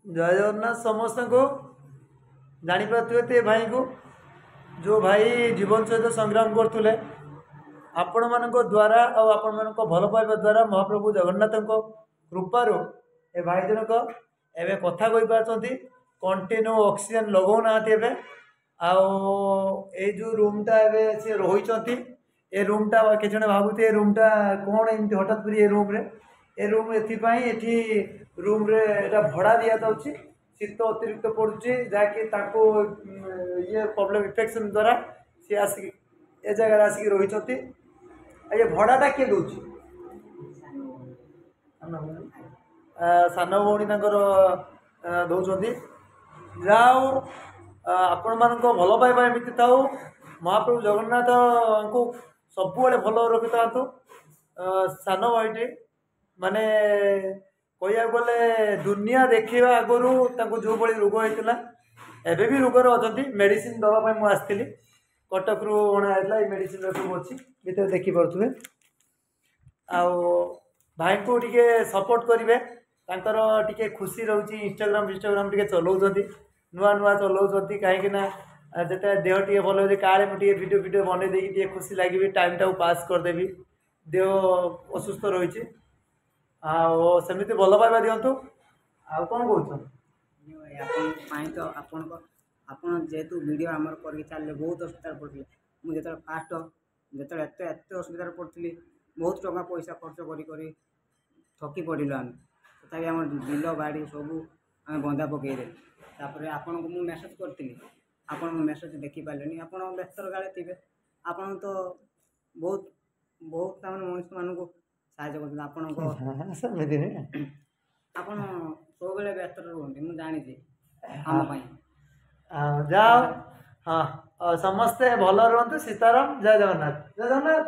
जय जगन्नाथ समस्त को जापारे ते भाई को जो भाई जीवन सहित संग्राम करुले आपण मान द्वारा और आपण मान भल पाइबा द्वारा महाप्रभु जगन्नाथ कृपार ए भाई जनक एवं कथा कही पार्टी कंटिन्यू ऑक्सीजन लगौना जो रूमटा सी रही ए रूमटा कि भावुते ए रूमटा कौन एमती हठात कर ये रूम रे ए रूम एथि रूम रे एटा भड़ा दिया जाउछि शीत अतिरिक्त पड़ुछि जाकि ताको ये प्रॉब्लम इन्फेक्शन द्वारा सी आसिक ए जगह आसिक रही ये भड़ाटा किए दौर सान भौणी दौरान जाओ आपण मान भल पाइबा एमती थाऊ महाप्रभु जगन्नाथ को सबुआड़े भल रखि था सान भाईटी माने कह गले दुनिया देखा आगु जो भाई रोग होता एवं भी रोगर अच्छा मेडिसिन दवाई मुझे आसती कटक रू अणाला मेडिसिन सब अच्छी भर देखिपे भाई को टे सपोर्ट करेंगे टे खुशी रोचे इंस्टाग्राम टे चलाऊँ नुआ नुआ चलाऊँ कहीं जिते देह टे भल हो काले मुझे वीडियो वीडियो बन दे खुशी लगे टाइम टाइम पास करदेवी देह असुस्थ रही सेमती भल पाइबा दिंतु आ कौन तो आपन जेहेतु वीडियो आमर कर चलिए बहुत असुविधा पड़े मुझे फास्ट जो एत असुविधा पड़ी बहुत टका पैसा खर्च कर थकी पड़े आम तथा आम बिल बाड़ी सब आम बंधा पकईदे तापर आपन को मुझे मेसेज करी आपन मेसेज देखिपारे आप व्यस्तर काले थे आपन तो बहुत बहुत मनुष्य मानक साहय कर आपन सब व्यस्त रुहति मुझे जानी आम जाओ हाँ समस्ते भल रुहतु सीताराम जय जगन्नाथ जय जगन्नाथ।